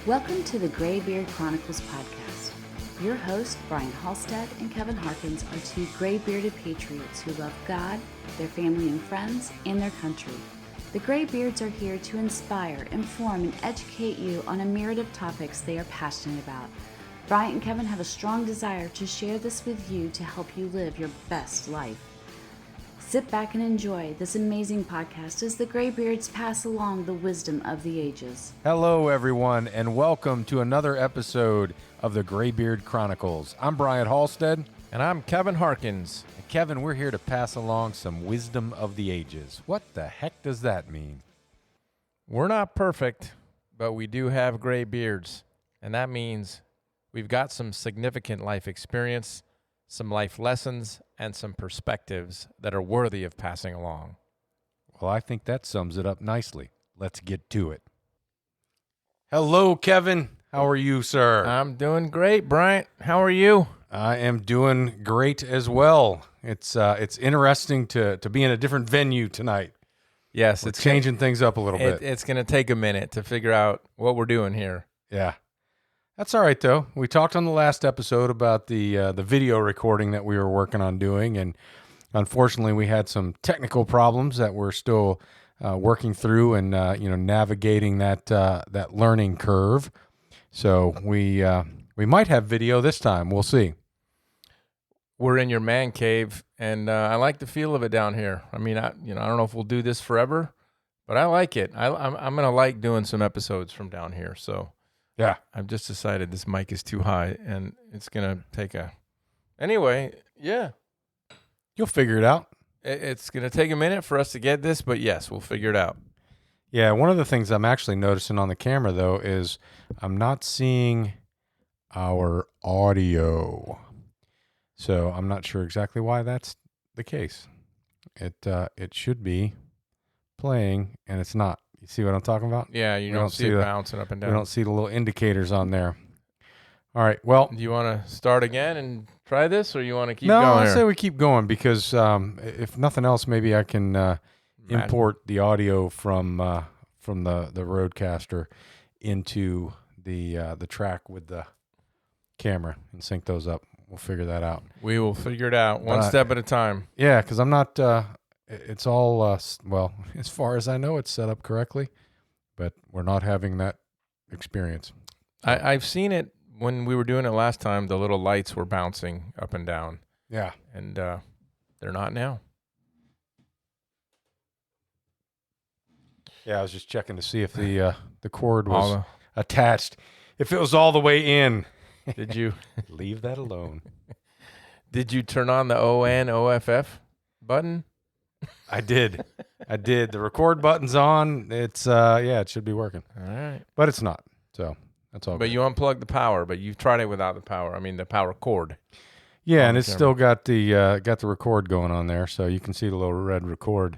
Welcome to the Graybeard Chronicles podcast. Your hosts, Brian Halstead and Kevin Harkins, are two gray-bearded patriots who love God, their family and friends, and their country. The Graybeards are here to inspire, inform, and educate you on a myriad of topics they are passionate about. Brian and Kevin have a strong desire to share this with you to help you live your best life. Sit back and enjoy this amazing podcast as the Graybeards pass along the wisdom of the ages. Hello, everyone, and welcome to another episode of the Graybeard Chronicles. I'm Brian Halstead. And I'm Kevin Harkins. And Kevin, we're here to pass along some wisdom of the ages. What the heck does that mean? We're not perfect, but we do have gray beards. And that means we've got some significant life experience, some life lessons, and some perspectives that are worthy of passing along. Well, I think that sums it up nicely. Let's get to it. Hello, Kevin. How are you, sir? I'm doing great, Bryant. How are you? I am doing great as well. It's interesting to be in a different venue tonight. Yes, It's changing things up a little bit. It's going to take a minute to figure out what we're doing here. Yeah. That's all right, though. We talked on the last episode about the video recording that we were working on doing, and unfortunately, we had some technical problems that we're still working through and navigating that learning curve. So we might have video this time. We'll see. We're in your man cave, and I like the feel of it down here. I mean, I don't know if we'll do this forever, but I like it. I'm gonna like doing some episodes from down here. So. Yeah. I've just decided this mic is too high, and it's going to take Anyway, yeah. You'll figure it out. It's going to take a minute for us to get this, but yes, we'll figure it out. Yeah, one of the things I'm actually noticing on the camera, though, is I'm not seeing our audio. So I'm not sure exactly why that's the case. It should be playing, and it's not. You see what I'm talking about? Yeah, you don't see it bouncing up and down. We don't see the little indicators on there. All right, well. Do you want to start again and try this, or you want to keep going? No, I here? say we keep going because if nothing else, maybe I can import the audio from the Rodecaster into the track with the camera and sync those up. We'll figure that out. We will figure it out one step at a time. Yeah, because I'm not it's all, well, as far as I know, it's set up correctly, but we're not having that experience. I've seen it when we were doing it last time. The little lights were bouncing up and down. Yeah. And they're not now. Yeah, I was just checking to see if the cord was attached. If it was all the way in. Did you? Leave that alone. Did you turn on the OFF button? I did. The record button's on. It's it should be working. All right. But it's not. So that's all But good. you unplugged the power, but you've tried it without the power. I mean the power cord. Yeah, and it's still got the record going on there, so you can see the little red record.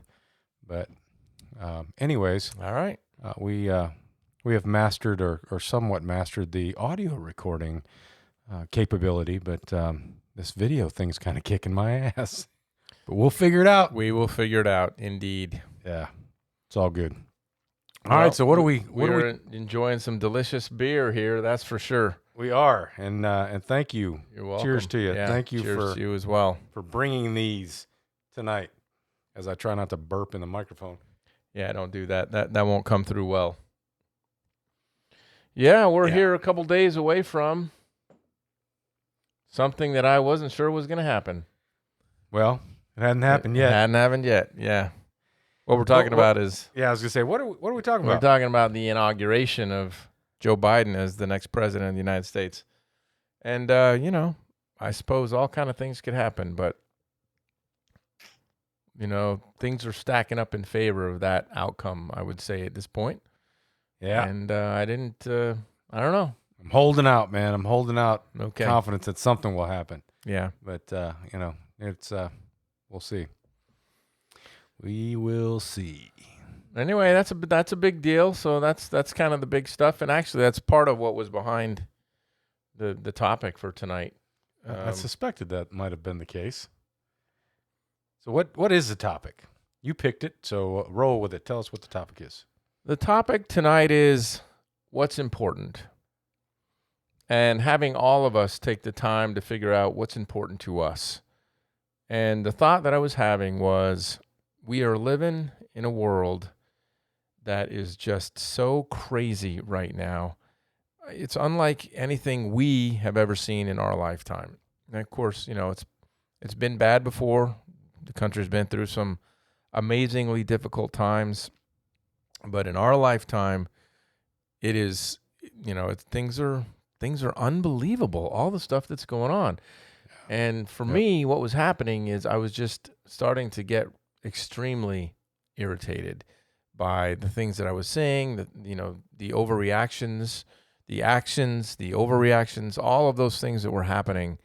But anyways, all right. We have mastered or somewhat mastered the audio recording capability, but this video thing's kind of kicking my ass. But we'll figure it out. We will figure it out, indeed. Yeah, it's all good. All right, so what are we? We're enjoying some delicious beer here, that's for sure. We are, and thank you. You're welcome. Cheers to you. Yeah, thank you cheers to you as well for bringing these tonight. As I try not to burp in the microphone. Yeah, don't do that. That won't come through well. Yeah, we're here a couple days away from something that I wasn't sure was going to happen. Well. It hadn't happened yet. It hadn't happened yet, yeah. What we're talking about is... Yeah, I was going to say, what are we talking about? We're talking about the inauguration of Joe Biden as the next president of the United States. And, I suppose all kind of things could happen, but, things are stacking up in favor of that outcome, I would say, at this point. Yeah. And I don't know. I'm holding out, man. I'm holding out confidence that something will happen. Yeah. But, it's... We'll see. We will see. Anyway, that's a big deal. So that's kind of the big stuff, and actually, that's part of what was behind the topic for tonight. I suspected that might have been the case. So what is the topic? You picked it, so roll with it. Tell us what the topic is. The topic tonight is what's important. and having all of us take the time to figure out what's important to us. And the thought that I was having was, we are living in a world that is just so crazy right now. It's unlike anything we have ever seen in our lifetime. And of course, it's been bad before. The country's been through some amazingly difficult times, but in our lifetime, it is, things are unbelievable. All the stuff that's going on. And for me, what was happening is I was just starting to get extremely irritated by the things that I was seeing, the overreactions, the actions, the overreactions, all of those things that were happening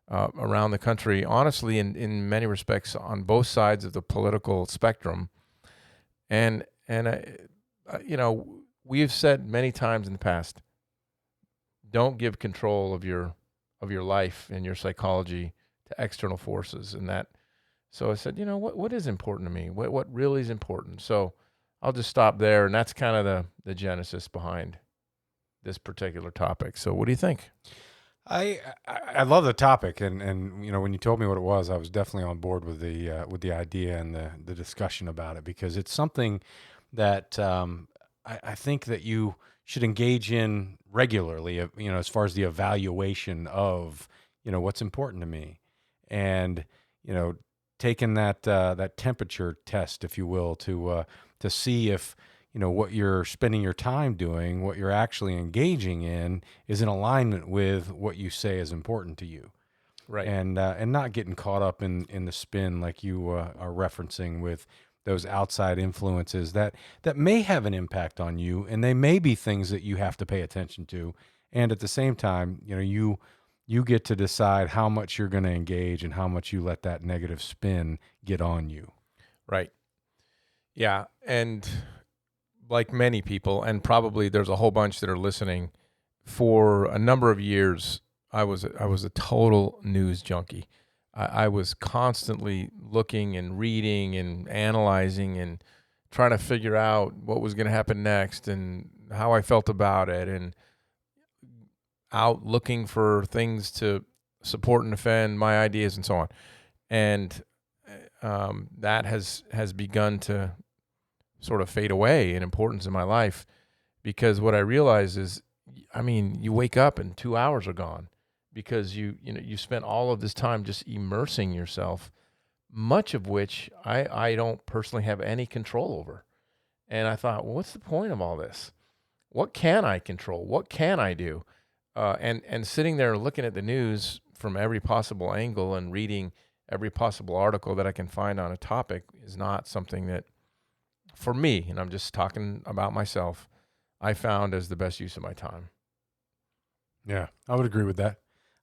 around the country, honestly, in many respects, on both sides of the political spectrum. And we've said many times in the past, don't give control of your life and your psychology to external forces. So I said, what is important to me? What really is important? So I'll just stop there, and that's kind of the genesis behind this particular topic. So what do you think? I love the topic, and when you told me what it was, I was definitely on board with the idea and the discussion about it, because it's something that I think that you should engage in regularly. As far as the evaluation of what's important to me, and taking that temperature test, if you will, to see if what you're spending your time doing, what you're actually engaging in, is in alignment with what you say is important to you. Right. And not getting caught up in the spin like you are referencing with those outside influences that may have an impact on you, and they may be things that you have to pay attention to. And at the same time, you get to decide how much you're going to engage and how much you let that negative spin get on you. Right. Yeah. And like many people, and probably there's a whole bunch that are listening, for a number of years, I was a total news junkie. I was constantly looking and reading and analyzing and trying to figure out what was going to happen next and how I felt about it, and out looking for things to support and defend my ideas and so on. And that has begun to sort of fade away in importance in my life, because what I realize is, you wake up and 2 hours are gone because you spent all of this time just immersing yourself, much of which I don't personally have any control over. And I thought, well, what's the point of all this? What can I control? What can I do? And sitting there looking at the news from every possible angle and reading every possible article that I can find on a topic is not something that, for me, and I'm just talking about myself, I found as the best use of my time. Yeah, I would agree with that.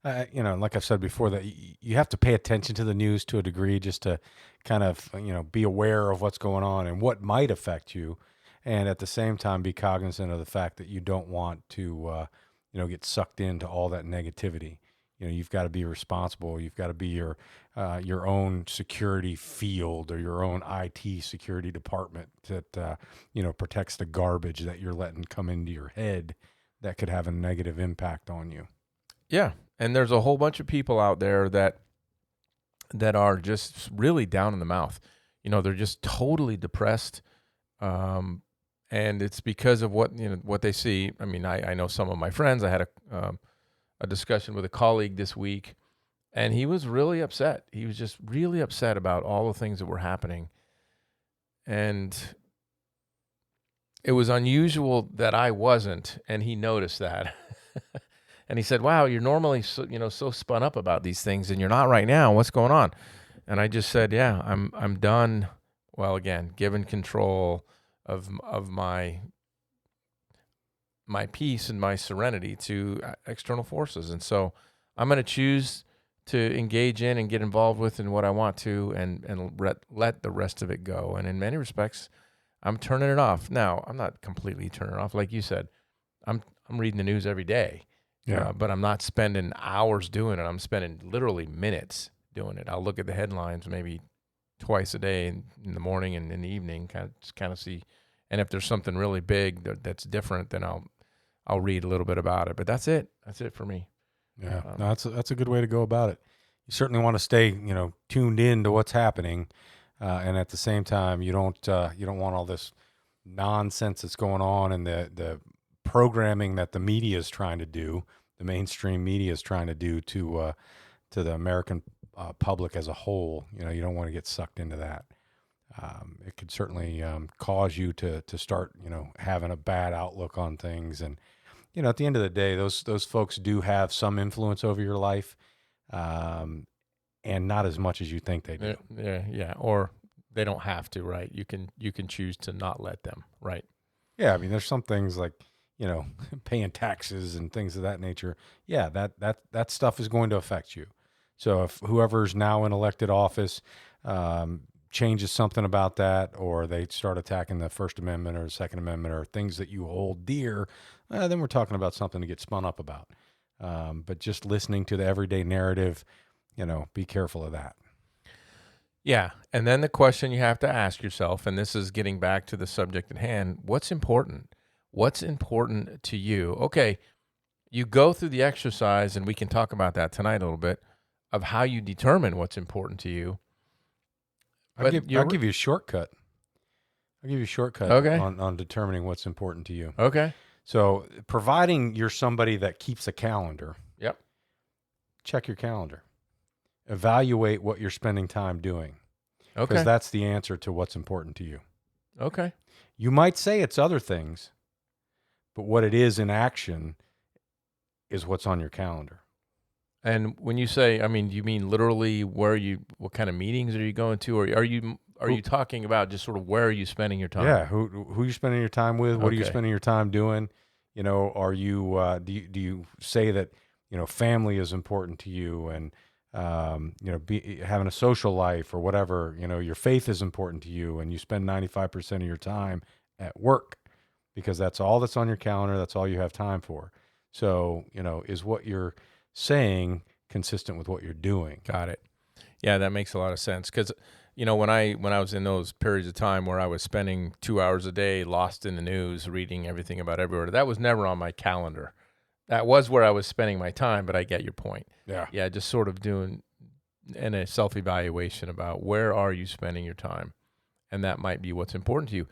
Like I've said before, that you have to pay attention to the news to a degree, just to kind of, be aware of what's going on and what might affect you. And at the same time, be cognizant of the fact that you don't want to, get sucked into all that negativity. You've got to be responsible. You've got to be your own security field, or your own IT security department that, protects the garbage that you're letting come into your head that could have a negative impact on you. Yeah. And there's a whole bunch of people out there that are just really down in the mouth. They're just totally depressed. And it's because of what they see. I know some of my friends. I had a discussion with a colleague this week, and he was really upset. He was just really upset about all the things that were happening. And it was unusual that I wasn't, and he noticed that. And he said, "Wow, you're normally so spun up about these things, and you're not right now. What's going on?" And I just said, "Yeah, I'm done." Well, again, given control of my peace and my serenity to external forces, and so I'm going to choose to engage in and get involved with in what I want to, and let the rest of it go. And in many respects, I'm turning it off. Now, I'm not completely turning it off, like you said. I'm reading the news every day. Yeah. But I'm not spending hours doing it. I'm spending literally minutes doing it. I'll look at the headlines maybe twice a day, in the morning and in the evening, kind of see. And if there's something really big that's different, then I'll I'll read a little bit about it. But that's it. That's it for me. Yeah, no, that's a good way to go about it. You certainly want to stay, tuned in to what's happening, and at the same time, you don't want all this nonsense that's going on and the programming that the media is trying to do, the mainstream media is trying to do to the American public as a whole. You don't want to get sucked into that. It could certainly cause you to start, having a bad outlook on things. And, at the end of the day, those folks do have some influence over your life, and not as much as you think they do. Yeah. Or they don't have to, right? You can choose to not let them, right? Yeah, I mean, there's some things like, paying taxes and things of that nature. Yeah, that stuff is going to affect you. So if whoever's now in elected office changes something about that, or they start attacking the First Amendment or the Second Amendment or things that you hold dear, then we're talking about something to get spun up about. But just listening to the everyday narrative, be careful of that. Yeah. And then the question you have to ask yourself, and this is getting back to the subject at hand, what's important? What's important to you? Okay, you go through the exercise, and we can talk about that tonight a little bit, of how you determine what's important to you. I'll give you a shortcut. Okay. on determining what's important to you. Okay. So providing you're somebody that keeps a calendar. Yep. Check your calendar. Evaluate what you're spending time doing. Okay. Because that's the answer to what's important to you. Okay. You might say it's other things, but what it is in action is what's on your calendar. And when you say, I mean, do you mean literally what kind of meetings are you going to, or are you talking about just sort of where are you spending your time? Yeah, who are you spending your time with? What are you spending your time doing? Are you do you say that family is important to you, and having a social life or whatever, your faith is important to you, and you spend 95% of your time at work because that's all that's on your calendar, that's all you have time for. So, is what you're saying consistent with what you're doing? Got it. Yeah, that makes a lot of sense, because when I was in those periods of time where I was spending 2 hours a day lost in the news, reading everything about everywhere, that was never on my calendar. That was where I was spending my time, but I get your point. Yeah, just sort of doing a self-evaluation about where are you spending your time, and that might be what's important to you.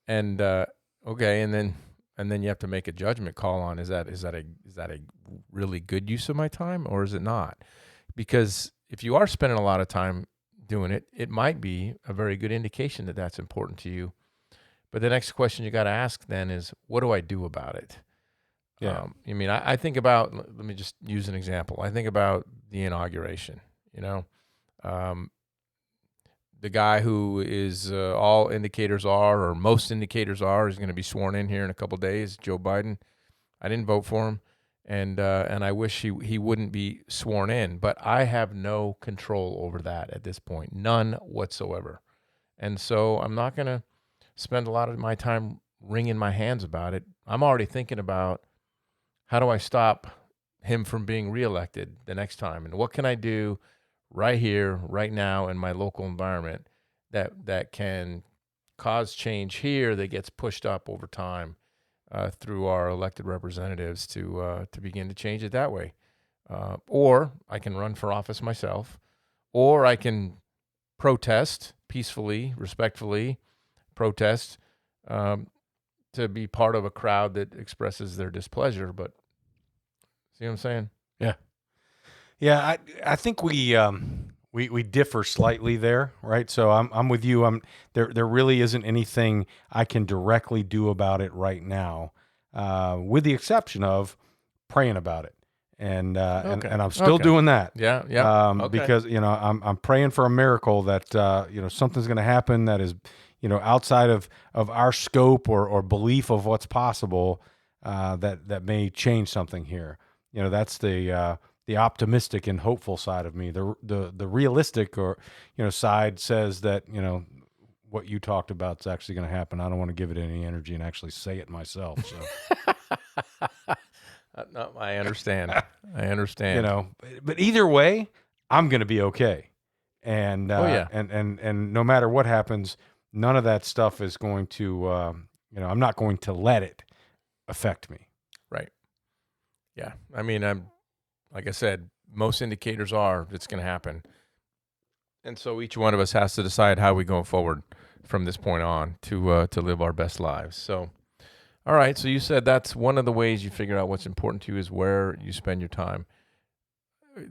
And okay, and then you have to make a judgment call on is that a really good use of my time, or is it not? Because if you are spending a lot of time doing it, it might be a very good indication that that's important to you. But the next question you got to ask then is, what do I do about it? Yeah. I think about, let me just use an example. I think about the inauguration, the guy who is all indicators are, or most indicators are, is going to be sworn in here in a couple of days, Joe Biden. I didn't vote for him, and I wish he wouldn't be sworn in, but I have no control over that at this point, none whatsoever. And so I'm not going to spend a lot of my time wringing my hands about it. I'm already thinking about, how do I stop him from being reelected the next time? And what can I do right here, right now in my local environment that can cause change here that gets pushed up over time through our elected representatives to begin to change it that way? Or I can run for office myself, or I can protest peacefully, respectfully, protest to be part of a crowd that expresses their displeasure. But see what I'm saying? Yeah. I think we differ slightly there, right? So I'm with you. There really isn't anything I can directly do about it right now, with the exception of praying about it, and I'm still doing that. Yeah. Okay. Because I'm praying for a miracle that something's going to happen that is outside of our scope or belief of what's possible, that may change something here. That's the optimistic and hopeful side of me. The realistic side says that what you talked about is actually going to happen. I don't want to give it any energy and actually say it myself. So no, I understand. But either way, I'm going to be okay. And and no matter what happens, none of that stuff is going to I'm not going to let it affect me. Right. Yeah. I mean, like I said, most indicators are it's going to happen. And so each one of us has to decide how we go forward from this point on to live our best lives. So, all right. So you said that's one of the ways you figure out what's important to you is where you spend your time.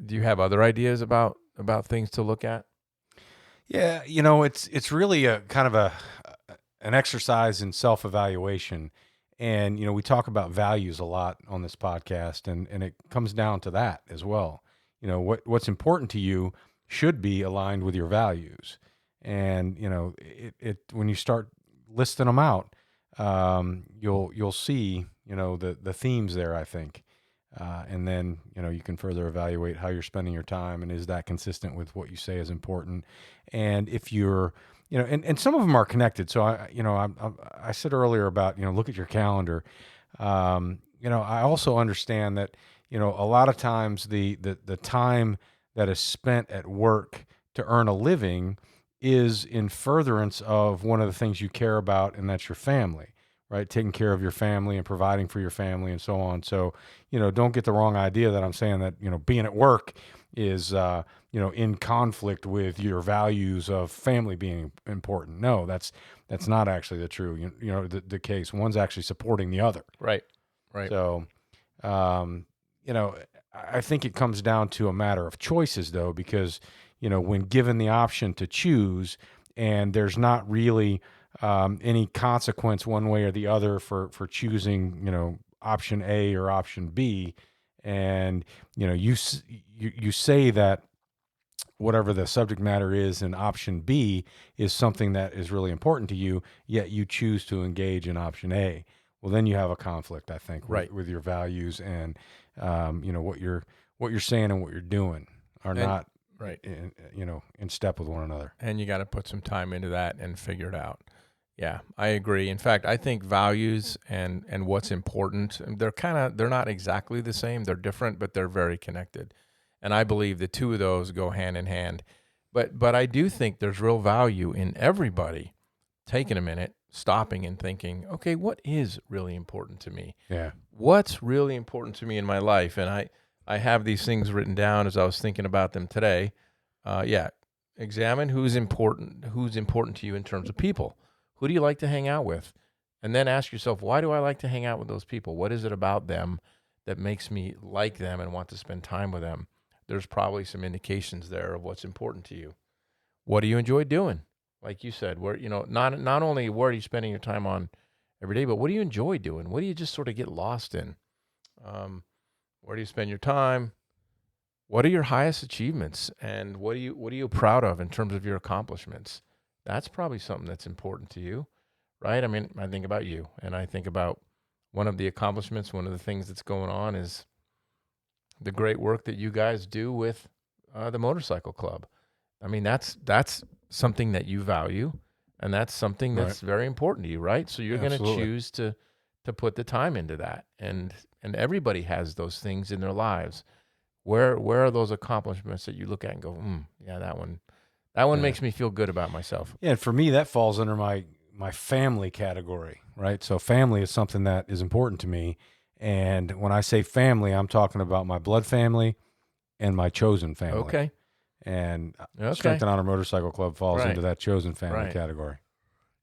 Do you have other ideas about things to look at? Yeah, it's really a kind of an exercise in self-evaluation. And, we talk about values a lot on this podcast, and it comes down to that as well. What's important to you should be aligned with your values. And, it when you start listing them out, you'll see, the themes there, I think. And then, you can further evaluate how you're spending your time and is that consistent with what you say is important. And if you're, and some of them are connected. So I said earlier about, look at your calendar. I also understand that, a lot of times the time that is spent at work to earn a living is in furtherance of one of the things you care about, and that's your family. Right, taking care of your family and providing for your family and so on. So, don't get the wrong idea that I'm saying that, being at work is, in conflict with your values of family being important. No, that's not actually the case. One's actually supporting the other. Right. So, I think it comes down to a matter of choices, though, because, when given the option to choose, and there's not really any consequence one way or the other for choosing, option A or option B. And, you say that whatever the subject matter is in option B is something that is really important to you, yet you choose to engage in option A. Well, then you have a conflict, I think, with your values and, what you're saying and what you're doing are not in step with one another. And you got to put some time into that and figure it out. Yeah, I agree. In fact, I think values and what's important, they're not exactly the same. They're different, but they're very connected. And I believe the two of those go hand in hand. But I do think there's real value in everybody taking a minute, stopping and thinking, okay, what is really important to me? Yeah. What's really important to me in my life? And I have these things written down as I was thinking about them today. Examine who's important to you in terms of people. Who do you like to hang out with? And then ask yourself, why do I like to hang out with those people? What is it about them that makes me like them and want to spend time with them? There's probably some indications there of what's important to you. What do you enjoy doing? Like you said, where, not only where are you spending your time on every day, but what do you enjoy doing? What do you just sort of get lost in? Where do you spend your time? What are your highest achievements? And what are you proud of in terms of your accomplishments? That's probably something that's important to you, right? I mean, I think about you, and I think about one of the accomplishments, one of the things that's going on is the great work that you guys do with the motorcycle club. I mean, that's something that you value, and that's something that's very important to you, right? So you're going to choose to put the time into that, and everybody has those things in their lives. Where are those accomplishments that you look at and go, yeah, that one makes me feel good about myself. Yeah, and for me, that falls under my family category, right? So family is something that is important to me. And when I say family, I'm talking about my blood family and my chosen family. Okay. And Strength and Honor Motorcycle Club falls into that chosen family category.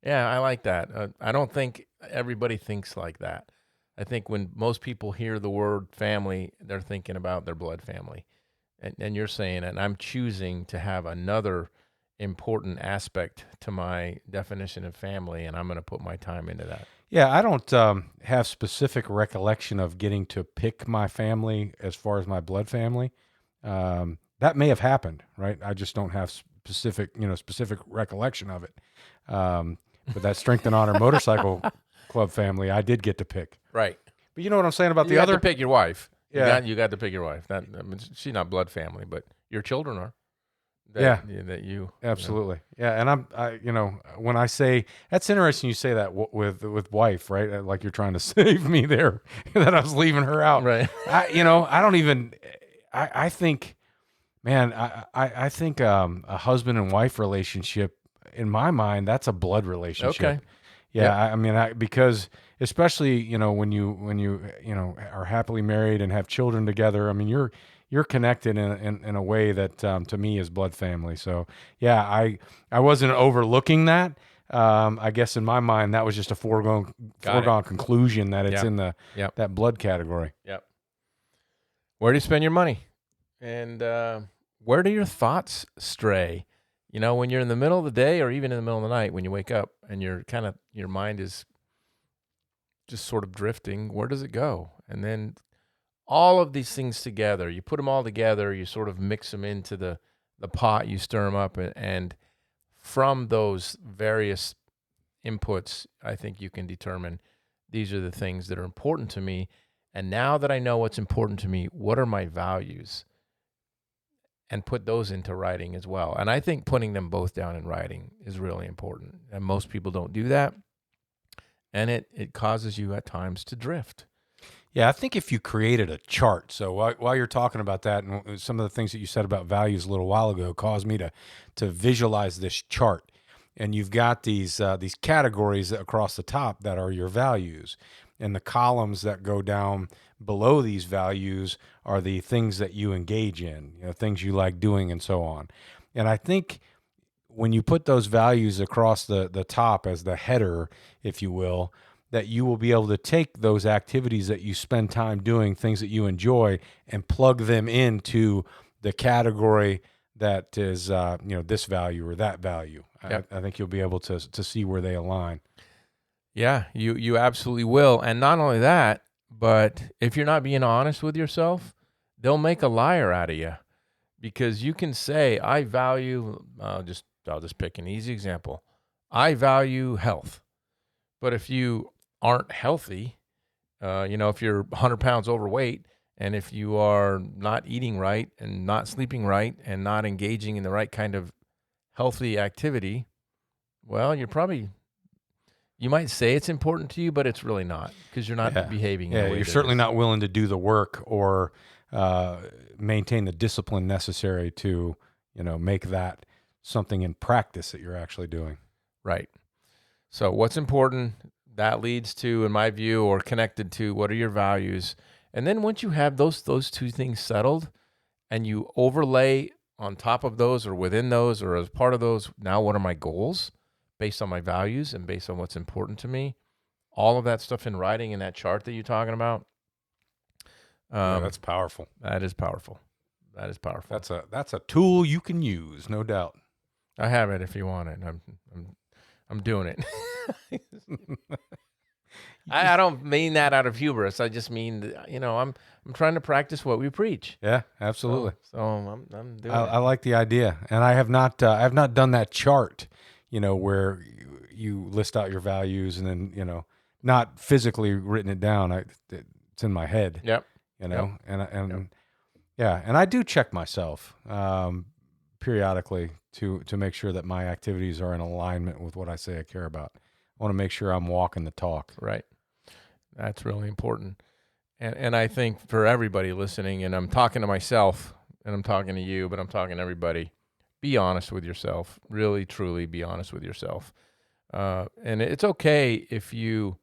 Yeah, I like that. I don't think everybody thinks like that. I think when most people hear the word family, they're thinking about their blood family. And you're saying, and I'm choosing to have another important aspect to my definition of family, and I'm going to put my time into that. Yeah, I don't have specific recollection of getting to pick my family as far as my blood family. That may have happened, right? I just don't have specific recollection of it. But that Strength and Honor Motorcycle Club family, I did get to pick. Right. But you know what I'm saying about you the other? You got to pick your wife. Yeah. You got to pick your wife. She's not blood family, but your children are. That you absolutely. Yeah, and when I say that's interesting, you say that with wife, right? Like you're trying to save me there, that I was leaving her out, right? I think, man, I think a husband and wife relationship, in my mind, that's a blood relationship. Okay. Yeah, yep. I mean, because especially, when you are happily married and have children together. I mean, you're connected in a way that, to me, is blood family. So yeah, I wasn't overlooking that. I guess in my mind, that was just a foregone conclusion that it's in the that blood category. Yep. Where do you spend your money? And where do your thoughts stray? When you're in the middle of the day or even in the middle of the night when you wake up and your mind is just sort of drifting, where does it go? And then all of these things together, you put them all together, you sort of mix them into the pot, you stir them up, and from those various inputs, I think you can determine these are the things that are important to me. And now that I know what's important to me, what are my values? And put those into writing as well. And I think putting them both down in writing is really important. And most people don't do that. And it causes you at times to drift. Yeah, I think if you created a chart, so while you're talking about that, and some of the things that you said about values a little while ago caused me to visualize this chart. And you've got these categories across the top that are your values, and the columns that go down below these values are the things that you engage in, things you like doing, and so on. And I think when you put those values across the top as the header, if you will, that you will be able to take those activities that you spend time doing, things that you enjoy, and plug them into the category that is, this value or that value. Yep. I think you'll be able to see where they align. Yeah, you absolutely will. And not only that, but if you're not being honest with yourself, they'll make a liar out of you, because you can say, I value, I'll just pick an easy example. I value health. But if you aren't healthy, if you're 100 pounds overweight, and if you are not eating right and not sleeping right and not engaging in the right kind of healthy activity, well, you might say it's important to you, but it's really not, because you're not behaving. Yeah, you're certainly not willing to do the work or maintain the discipline necessary to, make that something in practice that you're actually doing. Right. So what's important, that leads to, in my view, or connected to, what are your values? And then once you have those two things settled, and you overlay on top of those or within those or as part of those, now what are my goals based on my values and based on what's important to me? All of that stuff in writing in that chart that you're talking about. That's powerful. That is powerful. That is powerful. That's a tool you can use, no doubt. I have it if you want it. I'm doing it. I don't mean that out of hubris. I just mean, I'm trying to practice what we preach. Yeah, absolutely. So I'm doing it. I like the idea, and I have not done that chart, where you list out your values and then, not physically written it down. It's in my head. Yep. And I do check myself periodically to make sure that my activities are in alignment with what I say I care about. I want to make sure I'm walking the talk. Right. That's really important. And I think for everybody listening, and I'm talking to myself and I'm talking to you, but I'm talking to everybody, be honest with yourself. Really, truly be honest with yourself. And it's okay if you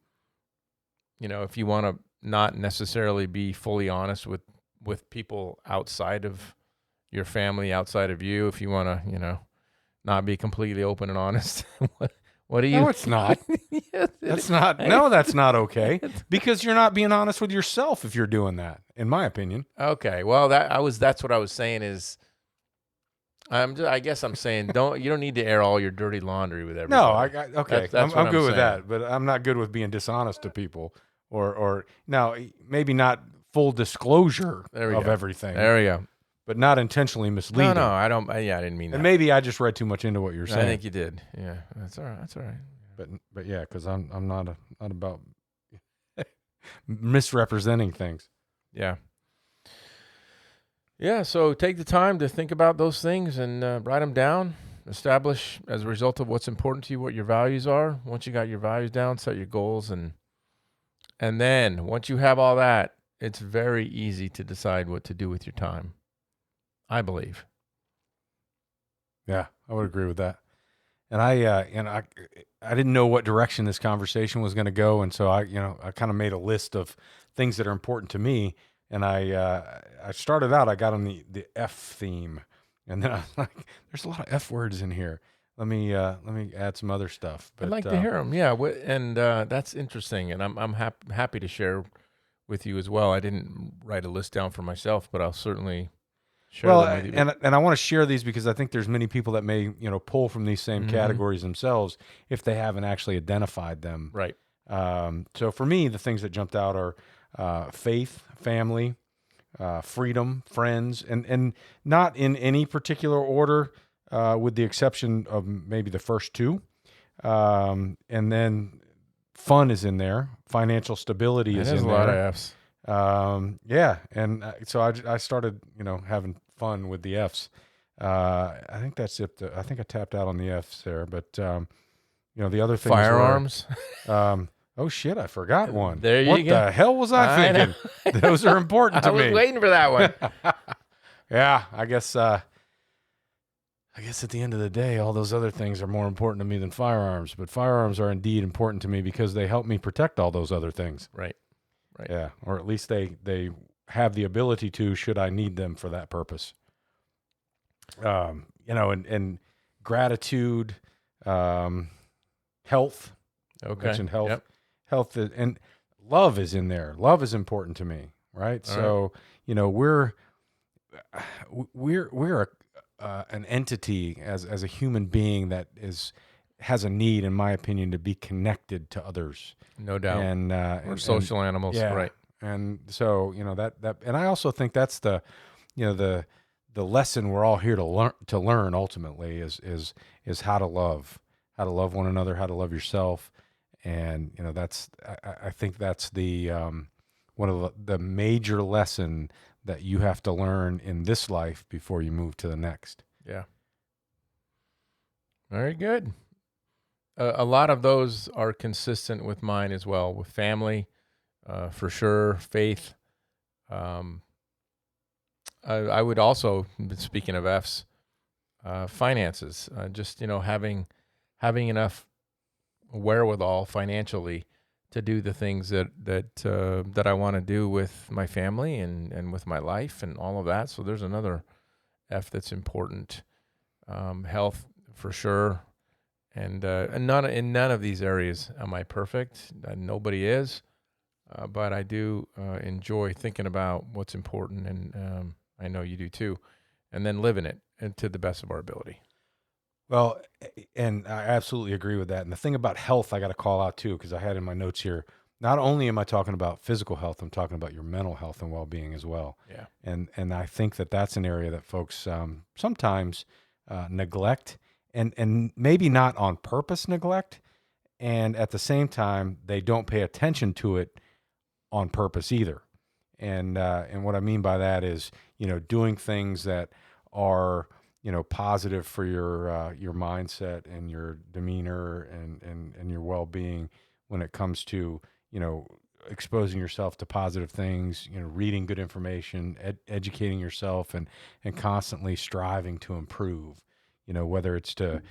want to not necessarily be fully honest with people outside of your family, outside of you. If you want to, not be completely open and honest. What do you? No, it's not. Yes, that's not. No, that's not okay. Because you're not being honest with yourself if you're doing that, in my opinion. Okay. Well, that's what I was saying is, I guess I'm saying you don't need to air all your dirty laundry with everybody. No, okay. I'm good with that, but I'm not good with being dishonest to people, or now maybe not full disclosure of everything. There we go. But not intentionally misleading. No, I don't. I didn't mean that. And maybe I just read too much into what you're saying. I think you did. Yeah, that's all right. That's all right. But yeah, because I'm not about misrepresenting things. Yeah. Yeah. So take the time to think about those things and write them down. Establish, as a result of what's important to you, what your values are. Once you got your values down, set your goals, and then once you have all that, it's very easy to decide what to do with your time. I believe. Yeah, I would agree with that. And I didn't know what direction this conversation was going to go, and so I kind of made a list of things that are important to me, and I started out, I got on the F theme, and then I was like, there's a lot of F words in here. Let me add some other stuff. But, I'd like to hear them. Yeah, and that's interesting, and I'm happy to share with you as well. I didn't write a list down for myself, but I'll certainly share them with you. And I want to share these because I think there's many people that may pull from these same Mhm. categories themselves if they haven't actually identified them. Right. So for me, the things that jumped out are faith, family, freedom, friends, and not in any particular order, with the exception of maybe the first two. And then fun is in there. Financial stability is in there. There's a lot of F's. Yeah, and so I started, having fun with the F's. I think that's it. I think I tapped out on the F's there, but the other things Firearms. were, oh shit, I forgot one. There you what go. the hell was I thinking? Those are important to I me. was waiting for that one. Yeah, I guess at the end of the day, all those other things are more important to me than firearms. But firearms are indeed important to me because they help me protect all those other things. Right. Yeah, or at least they have the ability to, should I need them for that purpose. And gratitude, health. Okay. Mentioned health. Yep. Health and love is in there. Love is important to me, right? All So we're an entity as a human being that has a need, in my opinion, to be connected to others. No doubt. And we're social animals, yeah. right? And so that, and I also think that's the lesson we're all here to learn ultimately is how to love one another, how to love yourself, and I think that's the one of the major lesson that you have to learn in this life before you move to the next. Yeah. Very good. A lot of those are consistent with mine as well, with family, for sure, faith. I would also, speaking of F's, finances, just, having enough wherewithal financially to do the things that I want to do with my family and with my life and all of that. So there's another F that's important. Health, for sure. And in none of these areas am I perfect. Nobody is. But I do enjoy thinking about what's important, and I know you do too, and then living it and to the best of our ability. Well, and I absolutely agree with that. And the thing about health, I got to call out too, because I had in my notes here, not only am I talking about physical health, I'm talking about your mental health and well-being as well. Yeah. And I think that's an area that folks sometimes neglect, and maybe not on purpose neglect. And at the same time, they don't pay attention to it on purpose either. And what I mean by that is, doing things that are, positive for your mindset and your demeanor and your well-being when it comes to, exposing yourself to positive things, reading good information, educating yourself, and constantly striving to improve, whether it's to,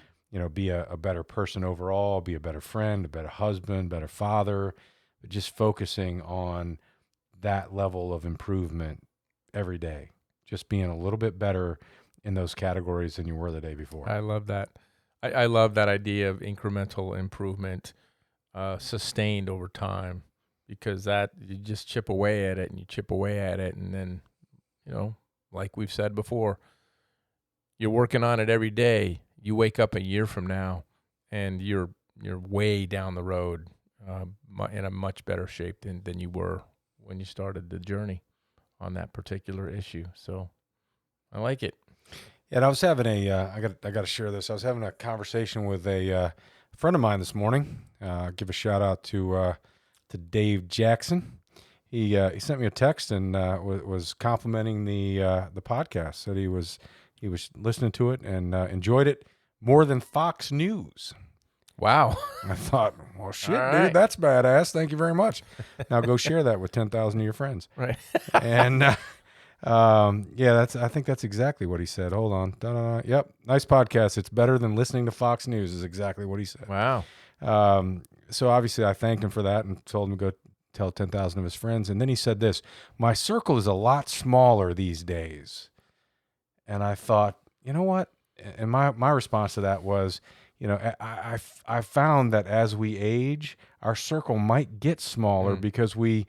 be a better person overall, be a better friend, a better husband, better father, but just focusing on that level of improvement every day, just being a little bit better in those categories than you were the day before. I love that. I love that idea of incremental improvement, sustained over time, because that you just chip away at it and you chip away at it. And then, like we've said before, you're working on it every day. You wake up a year from now and you're way down the road, in a much better shape than you were when you started the journey on that particular issue. So I like it. Yeah, and I was having I got to share this. I was having a conversation with a friend of mine this morning. Give a shout out to Dave Jackson. He sent me a text and was complimenting the podcast. Said he was listening to it and enjoyed it more than Fox News. Wow. I thought, well, shit, All dude, right. that's badass. Thank you very much. Now go share that with 10,000 of your friends. Right. And Yeah, I think that's exactly what he said. Hold on. Da-da-da. Yep. Nice podcast. It's better than listening to Fox News is exactly what he said. Wow. So obviously I thanked him for that and told him to go tell 10,000 of his friends. And then he said this, my circle is a lot smaller these days. And I thought, you know what? And my response to that was, I found that as we age, our circle might get smaller because we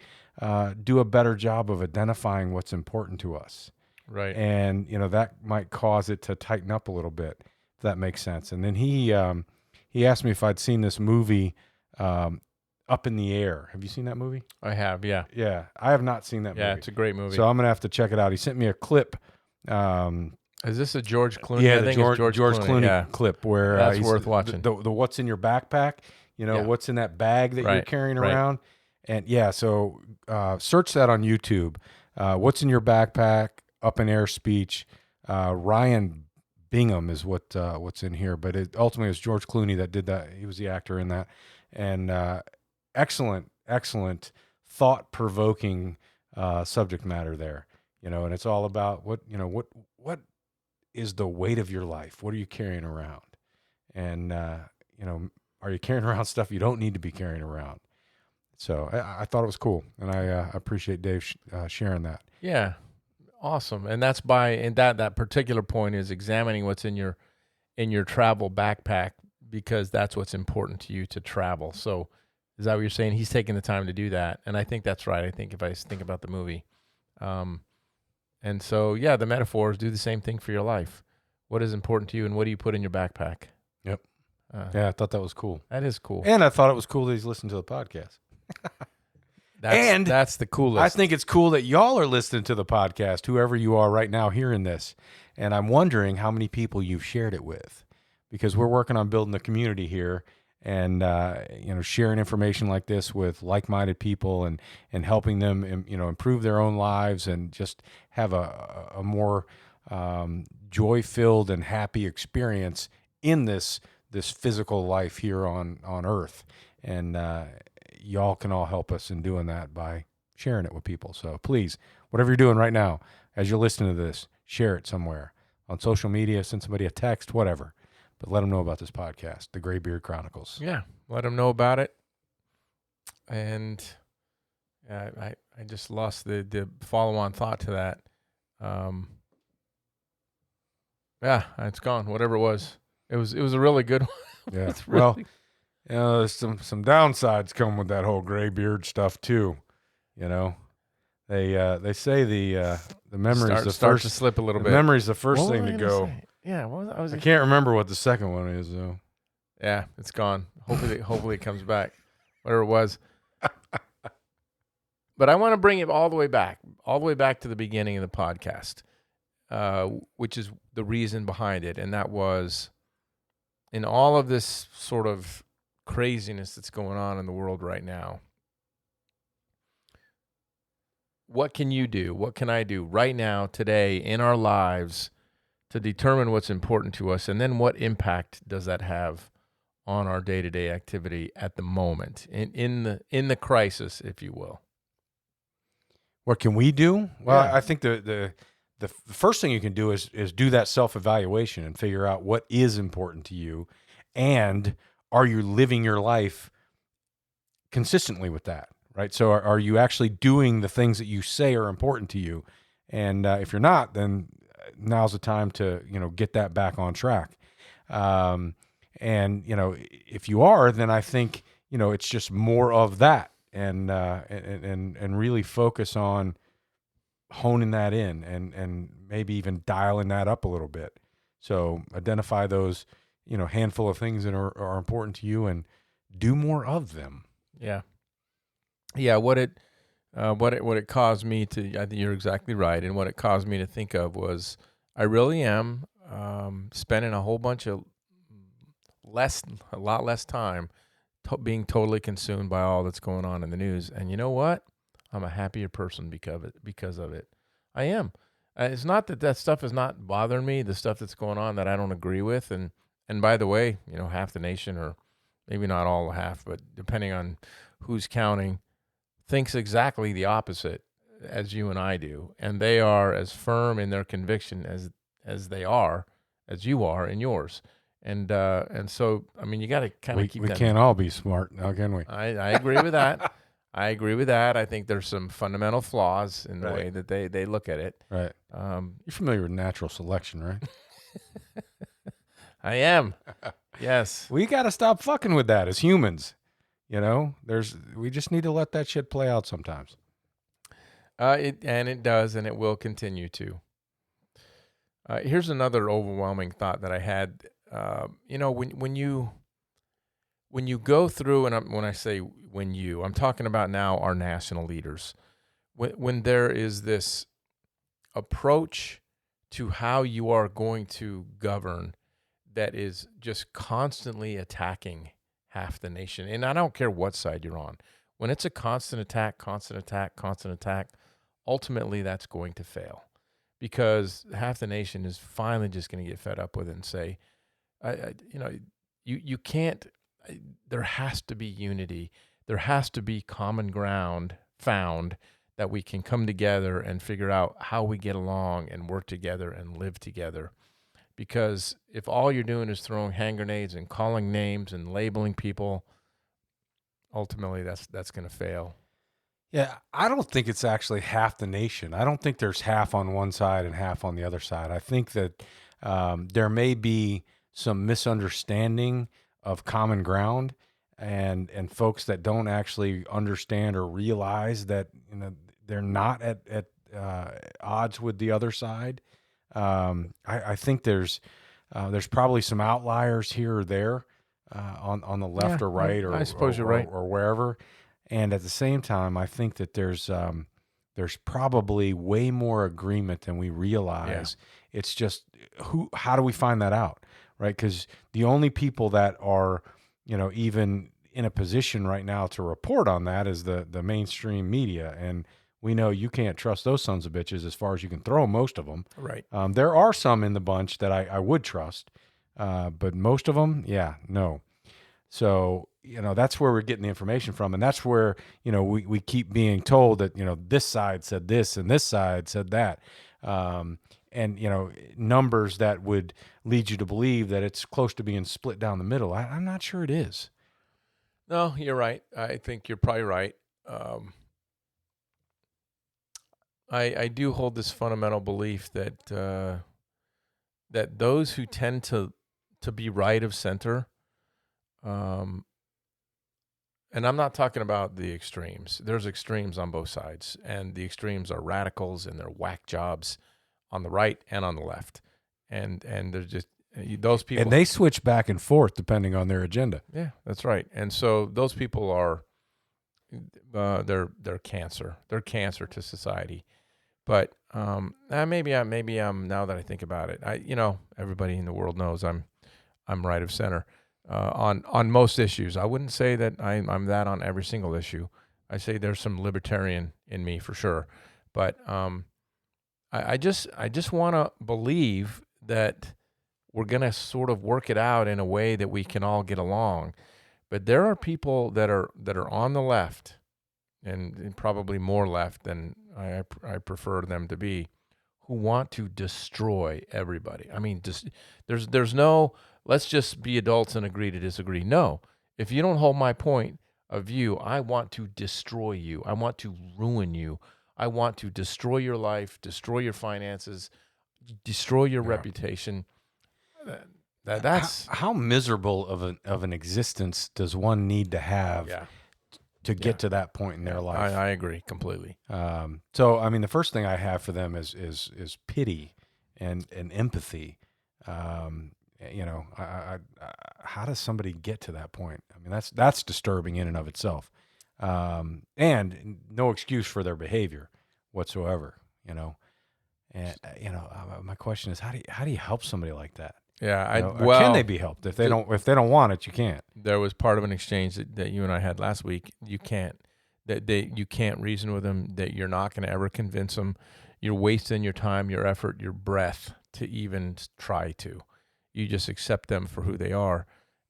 do a better job of identifying what's important to us. Right. And, that might cause it to tighten up a little bit, if that makes sense. And then he asked me if I'd seen this movie, Up in the Air. Have you seen that movie? I have, yeah. Yeah, I have not seen that movie. Yeah, it's a great movie. So I'm going to have to check it out. He sent me a clip. Is this a George Clooney? Yeah, I the think George it's Clooney yeah. clip where That's he's worth watching. The what's in your backpack, what's in that bag that you're carrying around. And yeah, so search that on YouTube. What's in your backpack, Up in Air speech. Ryan Bingham is what's in here, but ultimately it's George Clooney that did that. He was the actor in that. And excellent thought-provoking subject matter there. And it's all about what is the weight of your life? What are you carrying around? And, are you carrying around stuff you don't need to be carrying around? So I thought it was cool. And I appreciate Dave sharing that. Yeah. Awesome. And that's that particular point is examining what's in your travel backpack, because that's what's important to you to travel. So is that what you're saying? He's taking the time to do that. And I think that's right. I think if I think about the movie, and so, yeah, the metaphors do the same thing for your life. What is important to you and what do you put in your backpack? Yep. Yeah, I thought that was cool. That is cool. And I thought it was cool that he's listening to the podcast. That's the coolest. I think it's cool that y'all are listening to the podcast, whoever you are right now hearing this. And I'm wondering how many people you've shared it with, because we're working on building a community here and, sharing information like this with like-minded people and helping them, improve their own lives and just have a more joy-filled and happy experience in this physical life here on earth. And y'all can all help us in doing that by sharing it with people. So please, whatever you're doing right now, as you're listening to this, share it somewhere on social media, send somebody a text, whatever. But let them know about this podcast, The Graybeard Chronicles. Yeah, let them know about it. And I just lost the follow-on thought to that. Yeah, it's gone. Whatever it was. It was a really good one. Yeah. Well, there's some downsides come with that whole graybeard stuff too. They say the memory's start to slip a little bit. Memory's the first What thing was to I go. gonna say? Yeah, I can't remember what the second one is though. Yeah, it's gone. Hopefully it comes back. Whatever it was. But I want to bring it all the way back to the beginning of the podcast, which is the reason behind it, and that was in all of this sort of craziness that's going on in the world right now. What can you do? What can I do right now, today, in our lives to determine what's important to us? And then what impact does that have on our day-to-day activity at the moment, in the crisis, if you will? What can we do? Well, Yeah. I think the first thing you can do is do that self-evaluation and figure out what is important to you, and are you living your life consistently with that? Right. So are you actually doing the things that you say are important to you? And if you're not, then now's the time to, get that back on track. And, if you are, then I think, it's just more of that and really focus on honing that in and maybe even dialing that up a little bit. So identify those, handful of things that are important to you and do more of them. Yeah. Yeah, what it caused me to, I think you're exactly right, and what it caused me to think of was I really am spending a whole bunch of a lot less time being totally consumed by all that's going on in the news. And you know what? I'm a happier person because of it. I am. It's not that stuff is not bothering me, the stuff that's going on that I don't agree with. And by the way, half the nation, or maybe not all half, but depending on who's counting, thinks exactly the opposite as you and I do, and they are as firm in their conviction as they are, as you are in yours. And so, I mean, you got to kind of keep we that. can't all be smart now, can we? I agree with that. I agree with that. I think there's some fundamental flaws in the way that they look at it. Right. You're familiar with natural selection, right? I am. Yes. We got to stop fucking with that as humans. You know, we just need to let that shit play out sometimes. It does, and it will continue to. Here's another overwhelming thought that I had. You know, when you go through, and when I say I'm talking about now our national leaders. When there is this approach to how you are going to govern that is just constantly attacking half the nation, and I don't care what side you're on. When it's a constant attack, ultimately that's going to fail, because half the nation is finally just going to get fed up with it and say, you can't. There has to be unity. There has to be common ground found that we can come together and figure out how we get along and work together and live together. Because if all you're doing is throwing hand grenades and calling names and labeling people, ultimately that's going to fail. Yeah, I don't think it's actually half the nation. I don't think there's half on one side and half on the other side. I think that there may be some misunderstanding of common ground, and folks that don't actually understand or realize that they're not at odds with the other side. I think there's probably some outliers here or there on the left or right, I suppose you're right, or wherever. And at the same time, I think that there's probably way more agreement than we realize. Yeah. It's just how do we find that out? Right, because the only people that are, even in a position right now to report on that is the mainstream media, and we know you can't trust those sons of bitches as far as you can throw most of them. Right. There are some in the bunch that I would trust, but most of them, no. So that's where we're getting the information from, and that's where we keep being told that this side said this and this side said that. And numbers that would lead you to believe that it's close to being split down the middle. I'm not sure it is. No, you're right. I think you're probably right. I do hold this fundamental belief that that those who tend to be right of center, and I'm not talking about the extremes. There's extremes on both sides, and the extremes are radicals and they're whack jobs on the right and on the left, and there's just those people, and they switch back and forth depending on their agenda. Yeah, that's right. And so those people are they're cancer. They're cancer to society. But maybe I'm now that I think about it, everybody in the world knows I'm right of center on most issues. I wouldn't say that I'm that on every single issue. I say there's some libertarian in me for sure, but I just want to believe that we're going to sort of work it out in a way that we can all get along. But there are people that are on the left, and probably more left than I prefer them to be, who want to destroy everybody. I mean, there's no let's just be adults and agree to disagree. No, if you don't hold my point of view, I want to destroy you. I want to ruin you. I want to destroy your life, destroy your finances, destroy your reputation. That's how miserable of an existence does one need to have to get to that point in their life? I agree completely. So I mean, the first thing I have for them is pity and empathy. How does somebody get to that point? I mean, that's disturbing in and of itself. And no excuse for their behavior whatsoever, And my question is, how do you help somebody like that? Yeah, can they be helped? If they don't want it, you can't. There was part of an exchange that you and I had last week. You can't reason with them. That you're not going to ever convince them. You're wasting your time, your effort, your breath to even try to. You just accept them for who they are,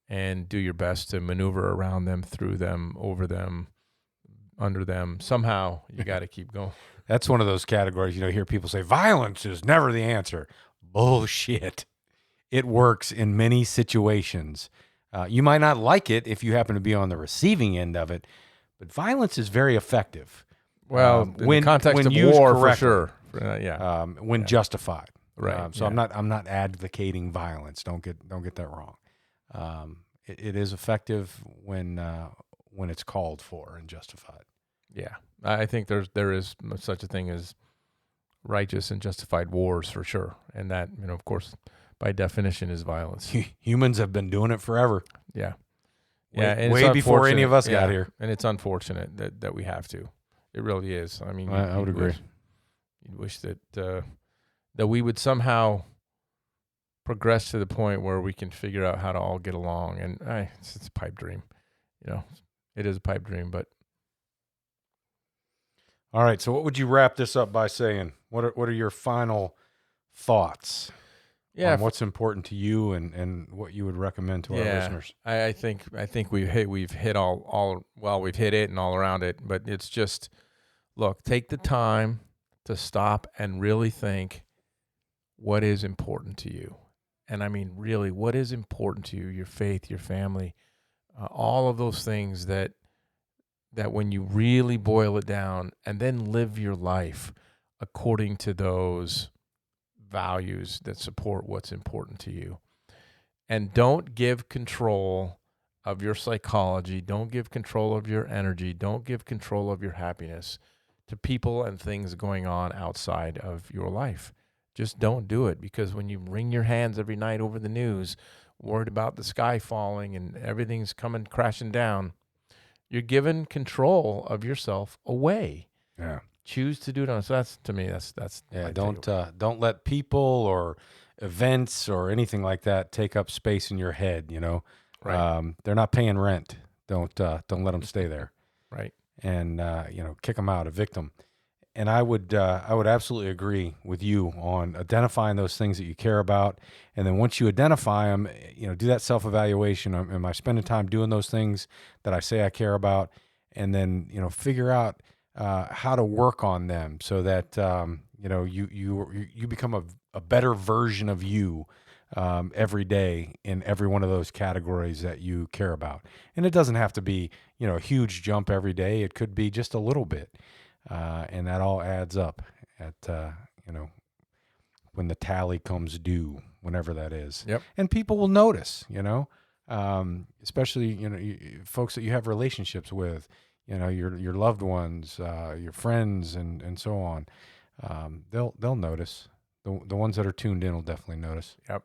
and do your best to maneuver around them, through them, over them, under them. Somehow you got to keep going. That's one of those categories, hear people say violence is never the answer. Bullshit. It works in many situations. You might not like it if you happen to be on the receiving end of it, but violence is very effective. Well, in the context of war, for sure. When justified. Right. So I'm not advocating violence. Don't get that wrong. It is effective when it's called for and justified. Yeah, I think there is such a thing as righteous and justified wars for sure, and that of course by definition is violence. Humans have been doing it forever. Yeah, way before any of us got here, and it's unfortunate that we have to. It really is. I mean, I would agree. You'd wish that we would somehow progress to the point where we can figure out how to all get along. And it's a pipe dream. It is a pipe dream. But all right. So what would you wrap this up by saying? What are your final thoughts? On what's important to you and what you would recommend to our listeners? I think we've hit all we've hit it and all around it. But it's just, look, take the time to stop and really think what is important to you. And I mean, really, what is important to you, your faith, your family, all of those things that when you really boil it down and then live your life according to those values that support what's important to you. And don't give control of your psychology, don't give control of your energy, don't give control of your happiness to people and things going on outside of your life. Just don't do it, because when you wring your hands every night over the news, worried about the sky falling and everything's coming crashing down, you're giving control of yourself away. Yeah. Choose to do it on. So that's, to me, that's yeah. Don't let people or events or anything like that take up space in your head. Right. They're not paying rent. Don't let them stay there. Right. And kick them out, evict them. And I would absolutely agree with you on identifying those things that you care about, and then once you identify them, do that self-evaluation. Am I spending time doing those things that I say I care about? And then figure out how to work on them so that you become a better version of you every day in every one of those categories that you care about. And it doesn't have to be a huge jump every day. It could be just a little bit. And that all adds up at, when the tally comes due, whenever that is. Yep. And people will notice, especially, folks that you have relationships with, your loved ones, your friends, and so on. They'll notice. The ones that are tuned in will definitely notice. Yep.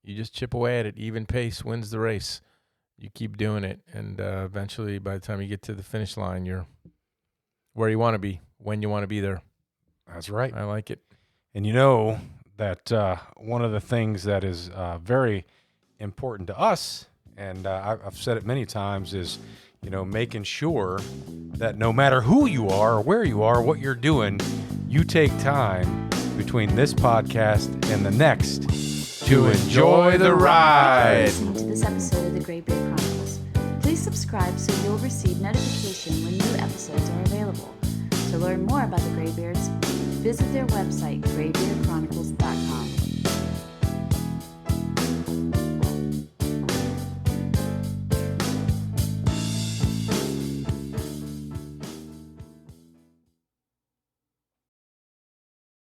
You just chip away at it. Even pace wins the race. You keep doing it. And eventually, by the time you get to the finish line, you're where you want to be, when you want to be there. That's right. I like it. And that one of the things that is very important to us, and I've said it many times, is, making sure that no matter who you are or where you are, what you're doing, you take time between this podcast and the next to enjoy the ride. Listening to this episode of the Graybeard Chronicles. Please subscribe so you'll receive notification when new episodes are available. To learn more about the Graybeards, visit their website, graybeardchronicles.com.